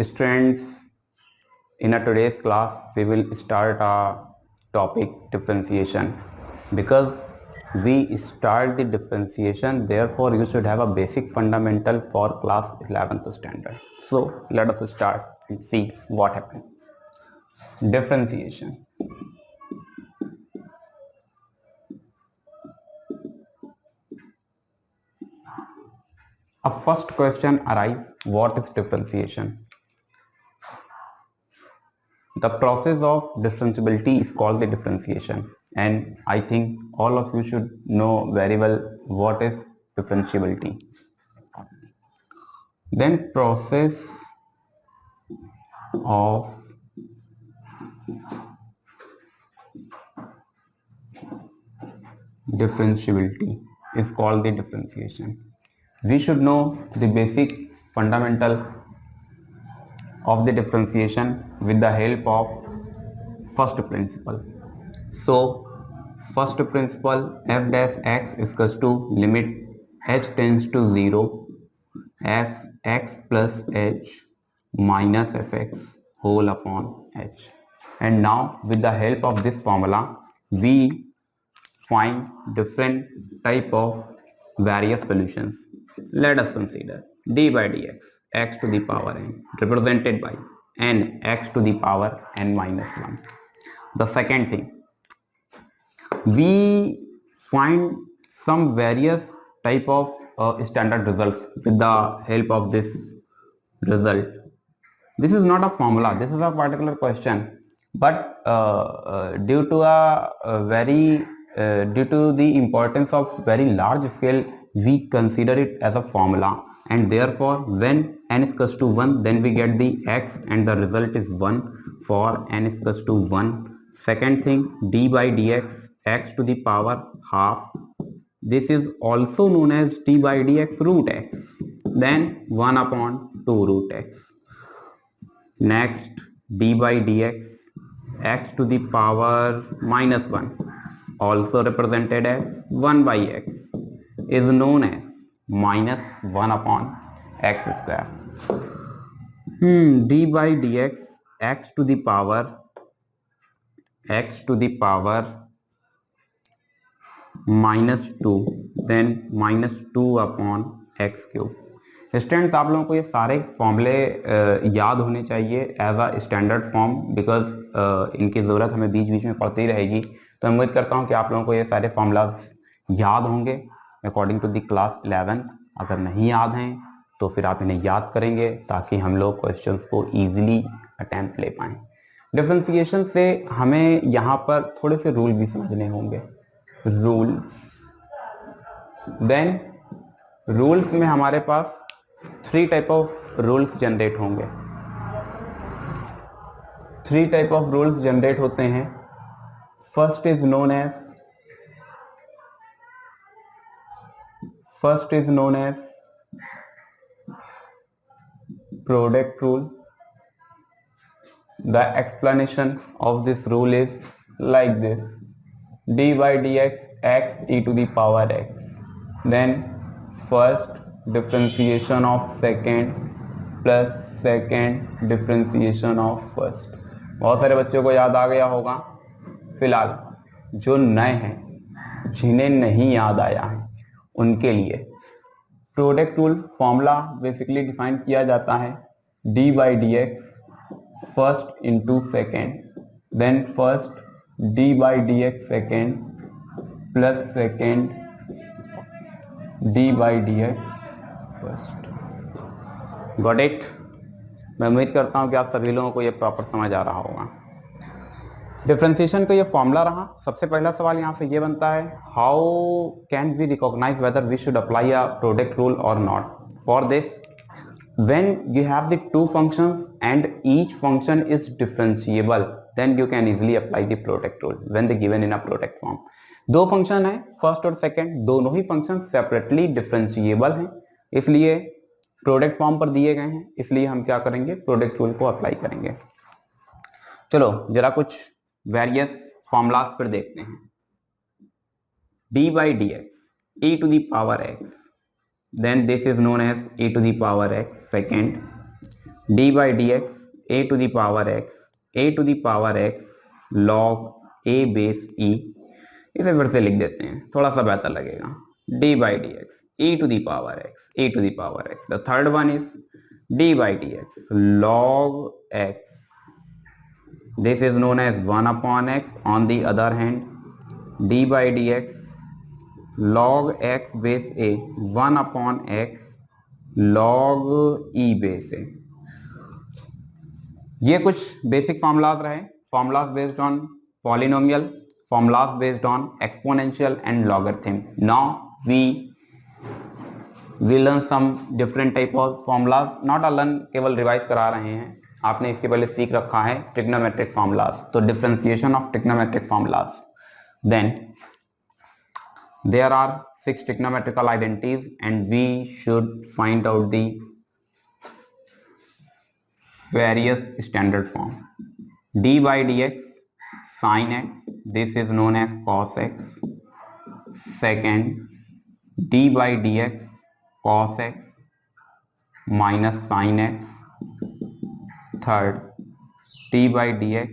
Students, in today's class we will start a topic differentiation. Because we start the differentiation, therefore you should have a basic fundamental for class 11th standard. So let us start and see what happened. Differentiation. A first question arises, what is differentiation? The process of differentiability is called the differentiation, and I think all of you should know very well what is differentiability. Then process of differentiability is called the differentiation. We should know the basic fundamental of the differentiation with the help of first principle. So first principle, f dash x is equals to limit h tends to 0 f x plus h minus fx whole upon h. And now with the help of this formula we find different type of various solutions. Let us consider d by dx, x to the power n, represented by n x to the power n minus 1. The second thing, we find some various type of standard results with the help of this result. This is not a formula, this is a particular question, but due to due to the importance of very large scale, we consider it as a formula, and therefore when n is equals to 1, then we get the x and the result is 1 for n is equals to 1. Second thing, d by dx, x to the power half. This is also known as d by dx root x, then 1 upon 2 root x. Next, d by dx, x to the power minus 1, also represented as 1 by x, is known as minus 1 upon x square. D by dx, x to the power minus 2, then minus 2 upon x cube. Students, आप लोगों को ये सारे फॉर्मूले याद होने चाहिए as a standard form, because इनकी ज़रूरत हमें बीच बीच में पड़ती रहेगी. तो उम्मीद करता हूँ कि आप लोगों को ये सारे फॉर्मूलाज याद होंगे according to the class 11th. अगर नहीं याद हैं तो फिर आप इन्हें याद करेंगे ताकि हम लोग क्वेश्चंस को ईजिली अटेम्प्ट ले पाएँ. डिफरेंशिएशन से हमें यहाँ पर थोड़े से रूल भी समझने होंगे. रूल्स, देन रूल्स में हमारे पास 3 टाइप ऑफ रूल्स जनरेट होंगे. 3 टाइप ऑफ रूल्स जनरेट होते हैं. First is known as product rule. The explanation of this rule is like this: d by dx, x e to the power x. Then first differentiation of second plus second differentiation of first. बहुत सारे बच्चों को याद आ गया होगा. फिलहाल जो नए हैं, जिन्हें नहीं याद आया है, उनके लिए product rule formula basically define किया जाता है d by dx first into second, then first d by dx second plus second d by dx first. Got it? मैं उम्मीद करता हूं कि आप सभी लोगों को ये प्रॉपर समझ आ रहा होगा. डिफरेंशिएशन का ये फॉर्मूला रहा. सबसे पहला सवाल यहां से ये बनता है, how can we recognise whether we should apply a product rule और not. For this, when you have the two functions and each function is differentiable, then you can easily apply the product rule when they given in a product form. दो function है, first और second, दोनों ही function separately differentiable हैं, इसलिए product form पर दिए गए हैं, इसलिए हम क्या करेंगे, प्रोडक्ट रूल को अप्लाई करेंगे. चलो जरा कुछ वेरियस फॉर्मूलाज पर देखते हैं. d by dx e to the power x, then this is known as e to the power x second D by D x a to the power X log A base E, इसे फिर से लिख देते हैं, थोड़ा सा बेहतर लगेगा, d by D x a to the power x. The third one is d by D x log x, this is known as 1 upon x. On the other hand d by dx log x base a 1 upon x log e base a। ये कुछ basic formulas रहे, formulas based on polynomial, formulas based on exponential and logarithm. Now we learn some different type of formulas, not learn, केवल revise करा रहे हैं, आपने इसके पहले सीख रखा है ट्रिग्नोमेट्रिक फॉर्मूलाज, तो differentiation of trigonometric formulas. Then there are 6 trigonometrical identities and we should find out the various standard form. d by dx sin x, this is known as cos x. Second d by dx cos x minus sin x. Third d by dx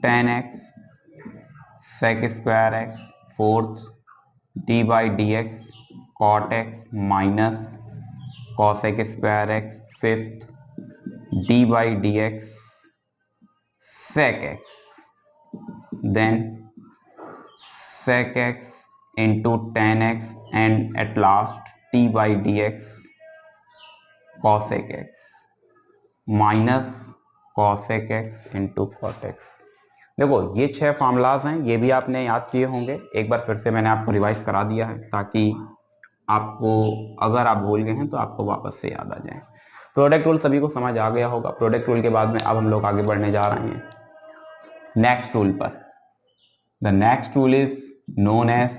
tan x sec square x. Fourth d by dx cot x minus cosec square x. Fifth d by dx sec x, then sec x into tan x, and at last t by dx cosec x minus cosec x into cot x। देखो ये 6 formulas हैं, ये भी आपने याद किए होंगे, एक बार फिर से मैंने आपको रिवाइज करा दिया है ताकि आपको, अगर आप भूल गए हैं तो आपको वापस से याद आ जाए। प्रोडक्ट रूल सभी को समझ आ गया होगा। प्रोडक्ट रूल के बाद में अब हम लोग आगे बढ़ने जा रहे हैं नेक्स्ट रूल पर। The next rule is known as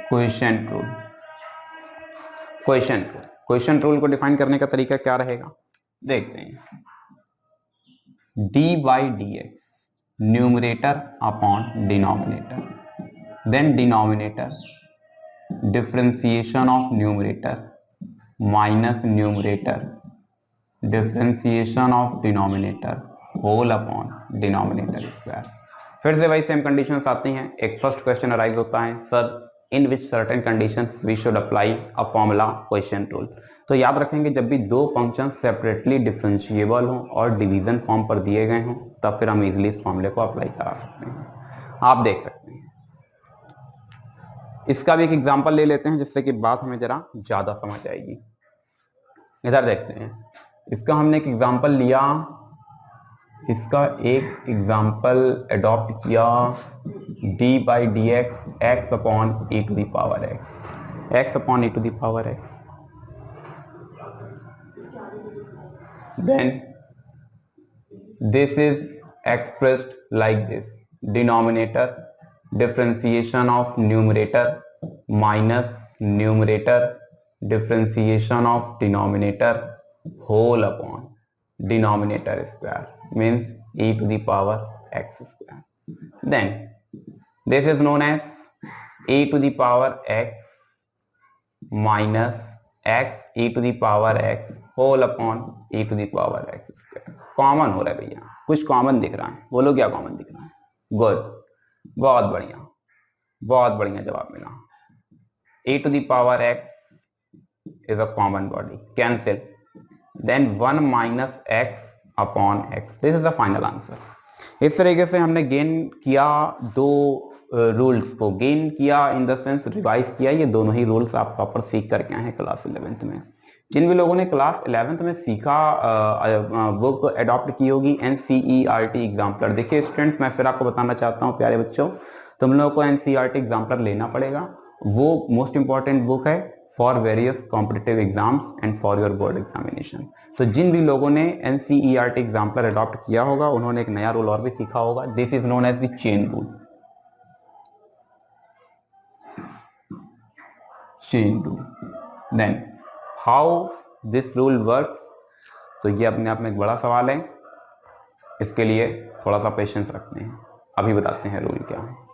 quotient rule. Quotient rule को डिफाइन करने का तरीका क्या रहेगा, देखते हैं। d by dx numerator upon denominator, then denominator differentiation of numerator minus numerator differentiation of denominator whole upon denominator square. फिर से वही सेम कंडीशंस आती हैं। एक फर्स्ट क्वेश्चन अराइज होता है, sir in which certain conditions we should apply a formula quotient rule. तो याद रखेंगे जब भी दो फंक्शन सेपरेटली डिफरेंशिएबल हों और डिवीजन फॉर्म पर दिए गए हों तब फिर हम इजीली इस फॉर्मूले को अप्लाई करा सकते हैं। आप देख सकते हैं, इसका भी एक एग्जांपल ले लेते हैं जिससे कि बात हमें जरा ज्यादा समझ आएगी। इधर देखते हैं, इसका हमने एक एग्जांपल लिया, इसका एक एग्जांपल अडॉप्ट किया d by D x x upon e to the power x upon e to the power x. Then this is expressed like this, denominator differentiation of numerator minus numerator differentiation of denominator whole upon denominator square, means e to the power x square. Then this is known as e to the power x minus x e to the power x whole upon e to the power x square। Common हो रहा है भैया, कुछ common दिख रहा है, बोलो क्या कॉमन दिख रहा है? गुड, बहुत बढ़िया, बहुत बढ़िया जवाब मिला। e to the power x is a common body, cancel, then 1 minus x upon x, this is the final answer. इस तरीके से हमने गेन किया दो रूल्स को, गेन किया इन द सेंस रिवाइज किया। ये दोनों ही रूल्स आप प्रॉपर सीख करके आए हैं क्लास 11th में। जिन भी लोगों ने क्लास 11th में सीखा बुक अडॉप्ट की होगी NCERT एग्जाम्पलर। देखिए स्टूडेंट्स, मैं फिर आपको बताना चाहता हूँ प्यारे बच्चों, तुम लोगों को NCERT एग्जाम्पलर लेना पड़ेगा। वो मोस्ट इंपॉर्टेंट बुक है for various competitive exams and for your board examination. तो जिन भी लोगों ने NCERT एग्जाम्पलर अडॉप्ट किया होगा उन्होंने एक नया रूल और भी सीखा होगा, this is known as the chain rule. Then how this rule works, तो ये अपने आप में एक बड़ा सवाल है, इसके लिए थोड़ा सा पेशेंस रखते हैं, अभी बताते हैं रूल क्या है।